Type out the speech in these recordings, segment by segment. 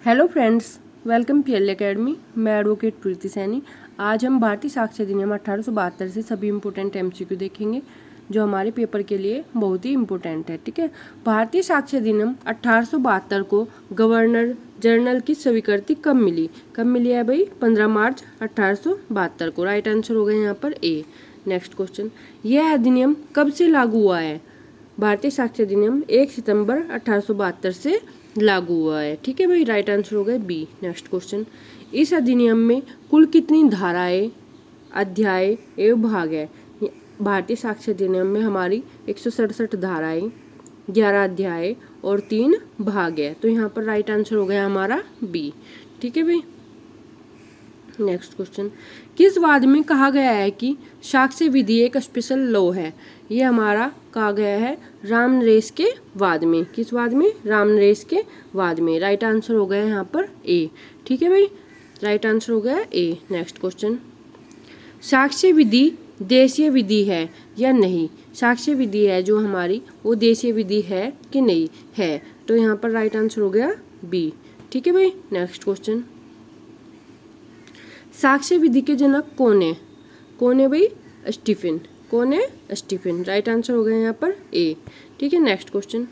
Hello friends, welcome PL academy. मैं advocate प्रीति सैनी। आज हम भारतीय साक्ष्य अधिनियम 1872 से सभी इम्पोर्टेंट एमसीक्यू देखेंगे जो हमारे पेपर के लिए बहुत ही इम्पोर्टेंट है। ठीक है, भारतीय साक्ष्य अधिनियम 1872 को गवर्नर जनरल की स्वीकृति कब मिली? कब मिली है भाई? 15 मार्च 1872 को। राइट आंसर हो गया यहाँ पर ए। नेक्स्ट क्वेश्चन, यह अधिनियम कब से लागू हुआ है? भारतीय साक्ष्य अधिनियम 1 सितंबर 1872 से लागू हुआ है। ठीक है भाई, राइट आंसर हो गया बी। नेक्स्ट क्वेश्चन, इस अधिनियम में कुल कितनी धाराएं, अध्याय एवं भाग है? भारतीय साक्ष्य अधिनियम में हमारी 167 धाराएं, 11 अध्याय और 3 भाग है। तो यहाँ पर राइट आंसर हो गया हमारा बी। ठीक है भाई। नेक्स्ट क्वेश्चन, किस वाद में कहा गया है कि साक्ष्य विधि एक स्पेशल लॉ है? ये हमारा कहा गया है रामनरेश के वाद में। किस वाद में? रामनरेश के वाद में। राइट आंसर हो गया यहाँ पर ए। ठीक है भाई, राइट आंसर हो गया ए। नेक्स्ट क्वेश्चन, साक्ष्य विधि देशीय विधि है या नहीं? साक्ष्य विधि है जो हमारी, वो देशीय विधि है कि नहीं है? तो यहाँ पर राइट आंसर हो गया बी। ठीक है भाई। नेक्स्ट क्वेश्चन, साक्ष्य विधि के जनक कौन है? कौन है भाई? स्टीफन। कौन है? स्टीफन। राइट आंसर हो गया यहाँ पर ए। ठीक है। नेक्स्ट क्वेश्चन,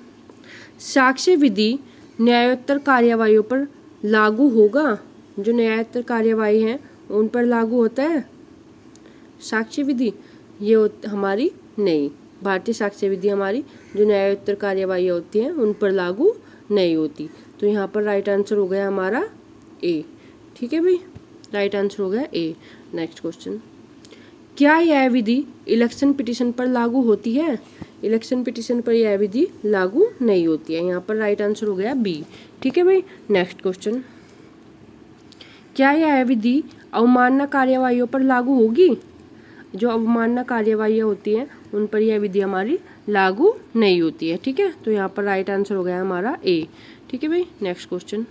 साक्ष्य विधि न्यायोत्तर कार्यवाहियों पर लागू होगा? जो न्यायोत्तर कार्यवाही है उन पर लागू होता है साक्ष्य विधि? ये हमारी नहीं। भारतीय साक्ष्य विधि हमारी जो न्यायोत्तर कार्यवाही होती हैं उन पर लागू नहीं होती। तो यहाँ पर राइट आंसर हो गया हमारा ए। ठीक है भाई, राइट आंसर हो गया ए। नेक्स्ट क्वेश्चन, क्या यह विधि इलेक्शन पिटीशन पर लागू होती है? इलेक्शन पिटीशन पर यह विधि लागू नहीं होती है। यहाँ पर राइट आंसर हो गया बी। ठीक है भाई। नेक्स्ट क्वेश्चन, क्या यह विधि अवमानना कार्यवाहियों पर लागू होगी? जो अवमानना कार्यवाहियाँ होती हैं उन पर यह विधि हमारी लागू नहीं होती है। ठीक है, तो यहाँ पर राइट आंसर हो गया हमारा ए। ठीक है भाई। नेक्स्ट क्वेश्चन,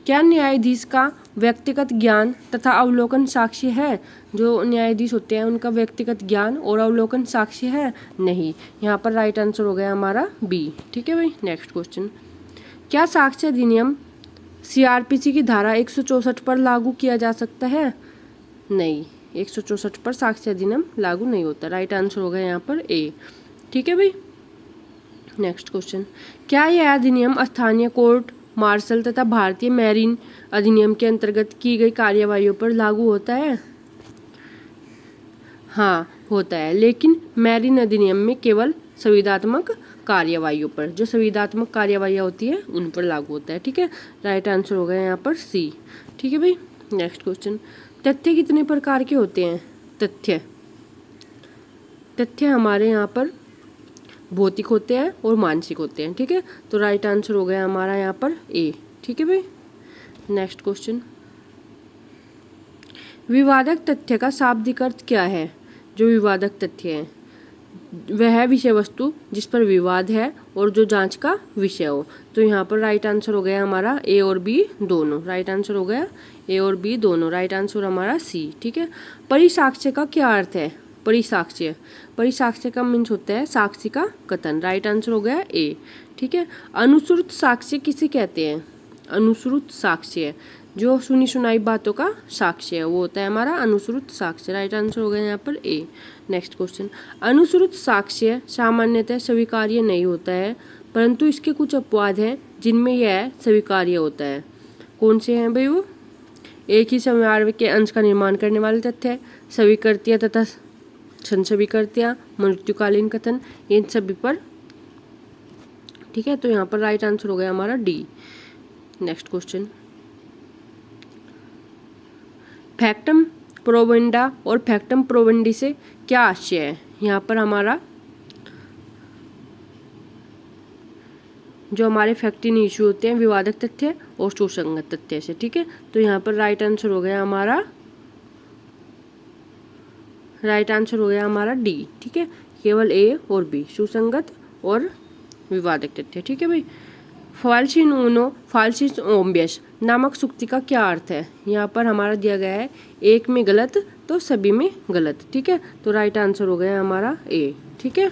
क्या न्यायाधीश का व्यक्तिगत ज्ञान तथा अवलोकन साक्ष्य है? जो न्यायाधीश होते हैं उनका व्यक्तिगत ज्ञान और अवलोकन साक्ष्य है? नहीं। यहाँ पर राइट आंसर हो गया हमारा बी। ठीक है भाई। नेक्स्ट क्वेश्चन, क्या साक्ष्य अधिनियम सीआरपीसी की धारा 164 पर लागू किया जा सकता है? नहीं, 164 पर साक्ष्य अधिनियम लागू नहीं होता। राइट आंसर हो गया यहाँ पर ए। ठीक है भाई। नेक्स्ट क्वेश्चन, क्या यह अधिनियम स्थानीय कोर्ट मार्शल तथा भारतीय मैरीन अधिनियम के अंतर्गत की गई कार्यवाहियों पर लागू होता है? हाँ, होता है, लेकिन मैरीन अधिनियम में केवल संविदात्मक कार्यवाहियों पर, जो संविदात्मक कार्यवाहियाँ होती है उन पर लागू होता है। ठीक है, राइट आंसर हो गया यहाँ पर सी। ठीक है भाई। नेक्स्ट क्वेश्चन, तथ्य कितने प्रकार के होते हैं? तथ्य हमारे यहाँ पर भौतिक होते हैं और मानसिक होते हैं। ठीक है, तो राइट आंसर हो गया हमारा यहाँ पर ए। ठीक है भाई। नेक्स्ट क्वेश्चन, विवादक तथ्य का शाब्दिक अर्थ क्या है? जो विवादक तथ्य है वह विषय वस्तु जिस पर विवाद है और जो जांच का विषय हो। तो यहाँ पर राइट आंसर हो गया हमारा ए और बी दोनों। राइट आंसर हो गया ए और बी दोनों। राइट आंसर हमारा सी। ठीक है, परिसाक्ष्य का क्या अर्थ है? परिसाक्ष्य, परिसाक्ष्य का मीन्स होता है साक्षी का कथन। राइट आंसर हो गया ए। ठीक है, अनुश्रुत साक्ष्य किसे कहते हैं? अनुश्रुत साक्ष्य, जो सुनी सुनाई बातों का साक्ष्य है वो होता है हमारा अनुश्रुत साक्ष्य। राइट आंसर हो गया यहाँ पर ए। नेक्स्ट क्वेश्चन, अनुश्रुत साक्ष्य सामान्यतः स्वीकार्य नहीं होता है, परंतु इसके कुछ अपवाद हैं जिनमें यह स्वीकार्य होता है। कौन से हैं भाई वो? एक ही समवाय के अंश का निर्माण करने वाले तथ्य, स्वीकृतियाँ तथा संस्वीकृतियाँ, मृत्युकालीन कथन, इन सभी पर। ठीक है, तो यहाँ पर राइट आंसर हो गया हमारा डी। नेक्स्ट क्वेश्चन, फैक्टम प्रोवेंडा और फैक्टम प्रोवेंडी से क्या आशय है? यहाँ पर हमारा जो हमारे फैक्टिन इशू होते हैं विवादक तथ्य और सुसंगत तथ्य से। ठीक है, तो यहाँ पर राइट आंसर हो गया हमारा डी। ठीक है, केवल ए और बी, सुसंगत और विवादक तथ्य। ठीक है भाई। फाल्सिन ऊनो फाल्सिस ओम्बियस नामक सूक्ति का क्या अर्थ है? यहाँ पर हमारा दिया गया है एक में गलत तो सभी में गलत। ठीक है, तो राइट आंसर हो गया हमारा ए। ठीक है,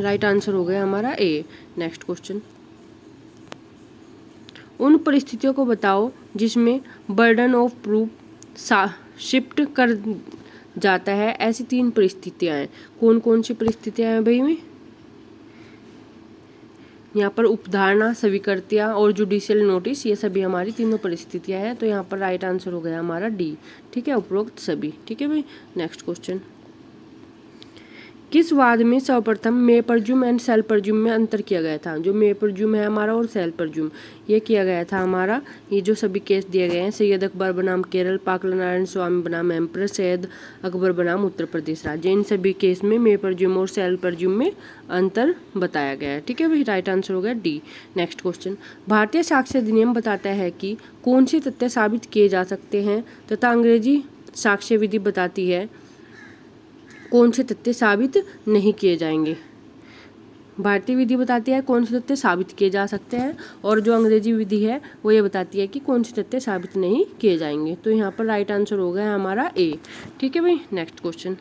राइट आंसर हो गया हमारा ए। नेक्स्ट क्वेश्चन, उन परिस्थितियों को बताओ जिसमें बर्डन ऑफ प्रूफ शिफ्ट कर जाता है। ऐसी 3 परिस्थितियां हैं। कौन कौन सी परिस्थितियां हैं भाई में? यहाँ पर उपधारणा, स्वीकृतियाँ और जुडिशियल नोटिस, ये सभी हमारी तीनों परिस्थितियाँ हैं। तो यहाँ पर राइट आंसर हो गया हमारा डी। ठीक है, उपरोक्त सभी। ठीक है भाई, नेक्स्ट क्वेश्चन। किस वाद में सर्वप्रथम मे परज्यूम एंड सेल परज्यूम में अंतर किया गया था? जो मे परज्यूम है हमारा और सेल परज्यूम, ये किया गया था हमारा। ये जो सभी केस दिए गए हैं, सैयद अकबर बनाम केरल, पाकला नारायण स्वामी बनाम एम्पर, सैयद अकबर बनाम उत्तर प्रदेश राज्य, इन सभी केस में मे परज्यूम और सेल परज्यूम में अंतर बताया गया है। ठीक है भाई, राइट आंसर हो गया डी। Next question. भारतीय साक्ष्य अधिनियम बताता है कि कौन से तथ्य साबित किए जा सकते हैं तथा अंग्रेजी साक्ष्य विधि बताती है कौन से तथ्य साबित नहीं किए जाएंगे। भारतीय विधि बताती है कौन से तथ्य साबित किए जा सकते हैं, और जो अंग्रेजी विधि है वो ये बताती है कि कौन से तथ्य साबित नहीं किए जाएंगे। तो यहाँ पर राइट आंसर हो गया हमारा ए। ठीक है भाई, नेक्स्ट क्वेश्चन।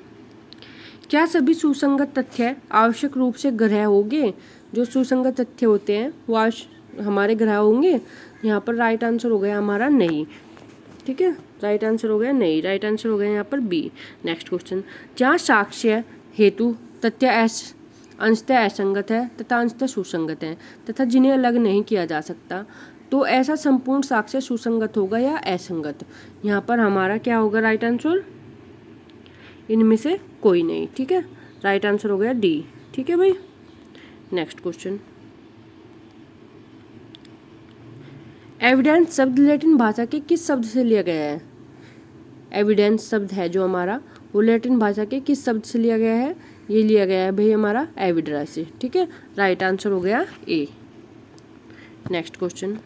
क्या सभी सुसंगत तथ्य आवश्यक रूप से ग्रह होंगे? जो सुसंगत तथ्य होते हैं वो हमारे ग्रह होंगे? यहाँ पर राइट आंसर हो गया हमारा नहीं। ठीक है, राइट आंसर हो गया नहीं। राइट आंसर हो गया यहाँ पर बी। Next question. जहाँ साक्ष्य हेतु तथ्य अंशतः असंगत है तथा अंशतः सुसंगत है तथा जिन्हें अलग नहीं किया जा सकता, तो ऐसा संपूर्ण साक्ष्य सुसंगत होगा या असंगत? यहाँ पर हमारा क्या होगा राइट आंसर? इनमें से कोई नहीं। ठीक है, राइट आंसर हो गया डी। ठीक है भाई, नेक्स्ट क्वेश्चन। एविडेंस शब्द लैटिन भाषा के किस शब्द से लिया गया है? एविडेंस शब्द है जो हमारा, वो लैटिन भाषा के किस शब्द से लिया गया है? ये लिया गया है भाई हमारा एविडरा से। ठीक है, राइट आंसर हो गया ए। Next question.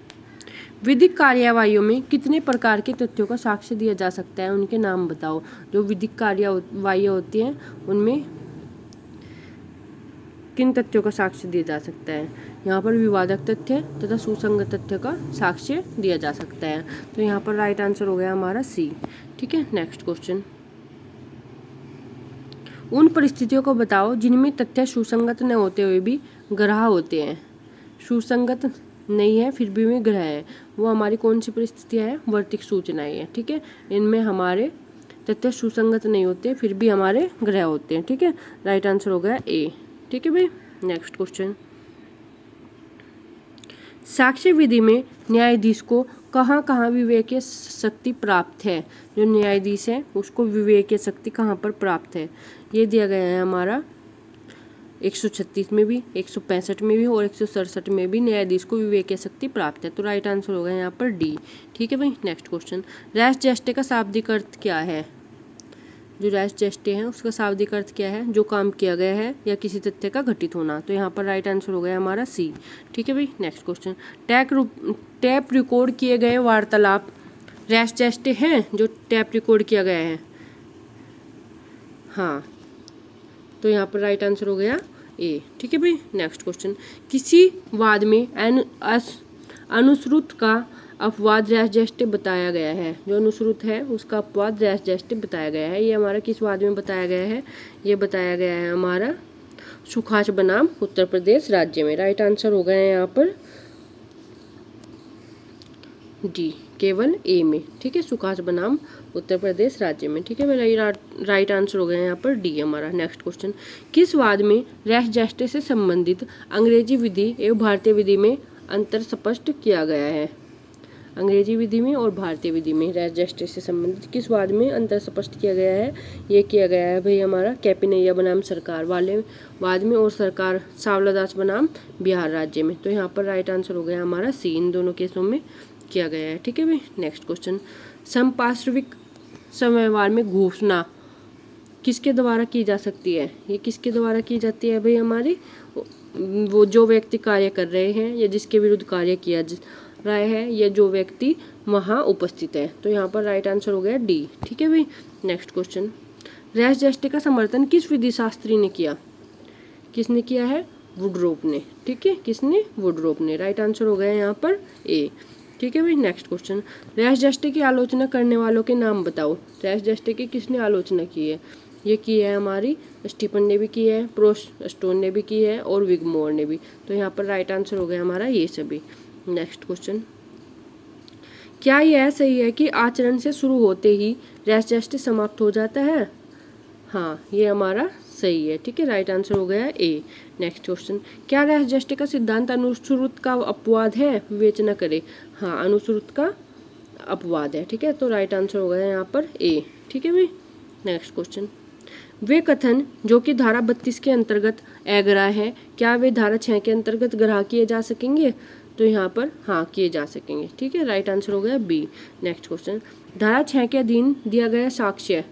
विधिक कार्यवाहियों में कितने प्रकार के तथ्यों का साक्ष्य दिया जा सकता है? उनके नाम बताओ। जो विधिक कार्यवाहियाँ होती हैं उनमें किन तथ्यों का साक्ष्य दिया जा सकता है? यहाँ पर विवादक तथ्य तथा सुसंगत तथ्य का साक्ष्य दिया जा सकता है। तो यहाँ पर राइट आंसर हो गया हमारा सी। ठीक है, नेक्स्ट क्वेश्चन। उन परिस्थितियों को बताओ जिनमें तथ्य सुसंगत न होते हुए भी ग्रह होते हैं। सुसंगत नहीं है फिर भी में ग्रह है, वो हमारी कौन सी परिस्थितियाँ हैं? वर्तिक सूचनाएं हैं। ठीक है, इनमें हमारे तथ्य सुसंगत नहीं होते फिर भी हमारे ग्रह होते हैं। ठीक है, राइट आंसर हो गया ए। ठीक है भाई, नेक्स्ट क्वेश्चन। साक्ष्य विधि में न्यायाधीश को कहाँ कहाँ विवेकीय शक्ति प्राप्त है? जो न्यायाधीश है उसको विवेकीय शक्ति कहाँ पर प्राप्त है? ये दिया गया है हमारा 136 में भी, 165 में भी और 167 में भी न्यायाधीश को विवेकीय शक्ति प्राप्त है। तो राइट आंसर होगा यहाँ पर डी। ठीक है भाई, नेक्स्ट क्वेश्चन। रेस जेस्टे का शाब्दिक अर्थ क्या है? जो रेस जेस्टे हैं उसका शाब्दिक अर्थ क्या है? जो काम किया गया है या किसी तथ्य का घटित होना। तो यहाँ पर राइट आंसर हो गया हमारा सी। ठीक है भाई, नेक्स्ट क्वेश्चन। टैप रिकॉर्ड किए गए वार्तालाप रेस जेस्टे हैं? जो टैप रिकॉर्ड किया गया है, हाँ, तो यहाँ पर राइट आंसर हो गया ए। ठीक है भाई, नेक्स्ट क्वेश्चन। किसी वाद में अनुश्रुत का अपवाद रेस जेस्टे बताया गया है। जो अनुश्रुत है उसका अपवाद रेस जेस्टे बताया गया है। ये हमारा किस वाद में बताया गया है? ये बताया गया है हमारा सुखास बनाम उत्तर प्रदेश राज्य में। राइट आंसर हो गया है यहाँ पर डी, केवल ए में। ठीक है, सुखास बनाम उत्तर प्रदेश राज्य में। ठीक है भाई, राइट आंसर हो गया है यहाँ पर डी हमारा। Next question. किस वाद में रेस जेस्टे से संबंधित अंग्रेजी विधि एवं भारतीय विधि में अंतर स्पष्ट किया गया है? अंग्रेजी विधि में और भारतीय विधि में रेस जेस्टे से संबंधित किस वाद में अंतर स्पष्ट किया गया है? ये किया गया है भाई हमारा कैपिनैया बनाम सरकार वाले वाद में और सरकार सावलादास बनाम बिहार राज्य में। तो यहाँ पर राइट आंसर हो गया हमारा सी, इन दोनों केसों में किया गया है। ठीक है भाई, नेक्स्ट क्वेश्चन। समपार्श्विक समयवार में घोषणा किसके द्वारा की जा सकती है? ये किसके द्वारा की जाती है भाई? हमारी वो जो व्यक्ति कार्य कर रहे हैं या जिसके विरुद्ध कार्य किया रहा है या जो व्यक्ति वहाँ उपस्थित है। तो यहाँ पर राइट आंसर हो गया डी। ठीक है भाई, नेक्स्ट क्वेश्चन। रेस जेस्टे का समर्थन किस विधि शास्त्री ने किया? किसने किया है? वुडरोप ने। ठीक है, किसने? वुडरोप ने। राइट आंसर हो गया यहाँ पर ए। ठीक है भाई, नेक्स्ट क्वेश्चन। रेस जेस्टे की आलोचना करने वालों के नाम बताओ। रेस जेस्टे की किसने आलोचना की है? ये की है हमारी स्टीफन ने भी की है, प्रोस्ट स्टोन ने भी की है और विगमोर ने भी। तो यहाँ पर राइट आंसर हो गया हमारा ये सभी। Next question. क्या यह सही है कि आचरण से शुरू होते ही रेस्ट समाप्त हो जाता है? हाँ, ये हमारा सही है। ठीक है, राइट आंसर हो गया ए। नेक्स्ट क्वेश्चन, क्या रेस्ट का सिद्धांत अनुश्रुत का अपवाद है? विवेचना करें। हाँ, अनुश्रुत का अपवाद है। ठीक है, तो राइट आंसर हो गया यहाँ पर ए। ठीक है भाई। नेक्स्ट क्वेश्चन, वे कथन जो कि धारा 32 के अंतर्गत अग्राह्य है, क्या वे धारा 6 के अंतर्गत ग्राह्य किए जा सकेंगे? तो यहाँ पर हाँ किए जा सकेंगे। ठीक है, राइट आंसर हो गया बी। नेक्स्ट क्वेश्चन, धारा 6 के अधीन दिया गया साक्ष्य,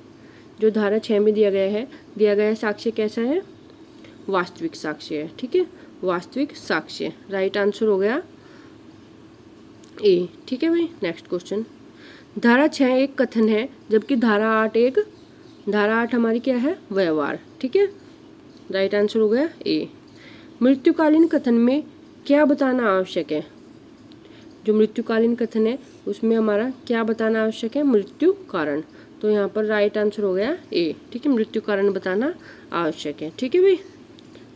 जो धारा 6 में दिया गया साक्ष्य कैसा है? वास्तविक साक्ष्य है। ठीक है, वास्तविक साक्ष्य। राइट आंसर हो गया ए। ठीक है भाई। नेक्स्ट क्वेश्चन, धारा 6 एक कथन है जबकि धारा 8 हमारी क्या है? व्यवहार। ठीक है, राइट आंसर हो गया ए। मृत्युकालीन कथन में क्या बताना आवश्यक है? जो मृत्युकालीन कथन है उसमें हमारा क्या बताना आवश्यक है? मृत्यु कारण। तो यहाँ पर राइट आंसर हो गया ए। ठीक है, मृत्यु कारण बताना आवश्यक है। ठीक है भाई।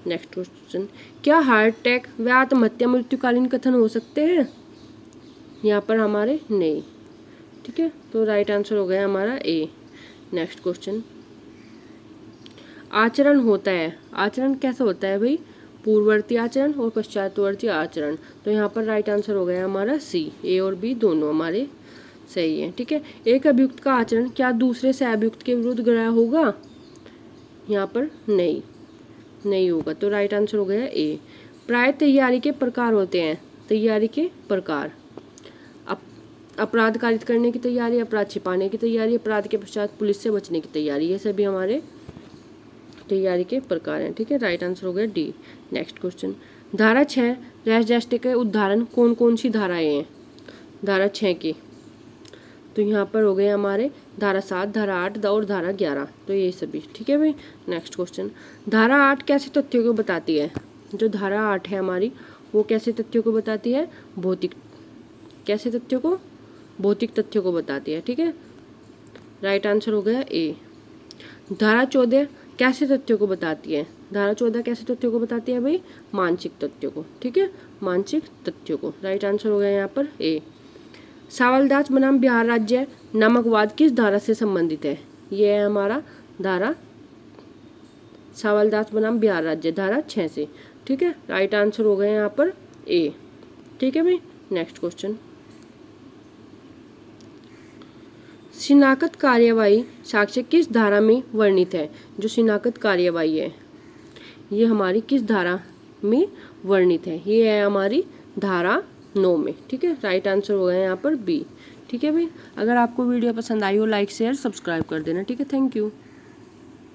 नेक्स्ट क्वेश्चन, क्या हार्ट अटैक व आत्महत्या मृत्युकालीन कथन हो सकते हैं? यहाँ पर हमारे नहीं। ठीक है, तो राइट आंसर हो गया हमारा ए। नेक्स्ट क्वेश्चन, आचरण होता है, आचरण कैसा होता है भाई? पूर्ववर्ती आचरण और पश्चातवर्ती आचरण। तो यहाँ पर राइट आंसर हो गया हमारा सी। ए और बी दोनों हमारे सही है। ठीक है, एक अभियुक्त का आचरण क्या दूसरे से अभियुक्त के विरुद्ध ग्राह्य होगा? यहाँ पर नहीं होगा। तो राइट आंसर हो गया ए। प्राय तैयारी के प्रकार होते हैं, तैयारी के प्रकार, अपराध कारित करने की तैयारी, अपराध छिपाने की तैयारी, अपराध के पश्चात पुलिस से बचने की तैयारी, ये सभी हमारे तैयारी के प्रकार हैं। ठीक है, राइट आंसर हो गया डी। नेक्स्ट क्वेश्चन, धारा 6 रेस्ट के उदाहरण कौन कौन सी धाराएं हैं? धारा 6 की, तो यहाँ पर हो गए हमारे धारा 7, धारा 8 और धारा 11। तो ये सभी। ठीक है भाई। नेक्स्ट क्वेश्चन, धारा 8 कैसे तथ्यों को बताती है? जो धारा 8 है हमारी वो कैसे तथ्यों को बताती है? भौतिक तथ्यों को बताती है। ठीक है, राइट आंसर हो गया ए। धारा 14 कैसे तथ्यों को बताती है? धारा 14 कैसे तथ्यों को बताती है भाई? मानसिक तथ्यों को। ठीक है, मानसिक तथ्यों को। राइट आंसर हो गया यहाँ पर ए। सावलदास बनाम बिहार राज्य नामक वाद किस धारा से संबंधित है? ये है हमारा धारा सावलदास बनाम बिहार राज्य, धारा 6 से। ठीक है, राइट आंसर हो गया यहाँ पर ए। ठीक है भाई। नेक्स्ट क्वेश्चन, शिनाख्त कार्यवाही साक्ष्य किस धारा में वर्णित है? जो शिनाख्त कार्यवाही है ये हमारी किस धारा में वर्णित है? ये है हमारी धारा 9 में। ठीक है, राइट आंसर हो गया यहाँ पर बी। ठीक है भाई। अगर आपको वीडियो पसंद आई हो लाइक शेयर सब्सक्राइब कर देना। ठीक है, थैंक यू।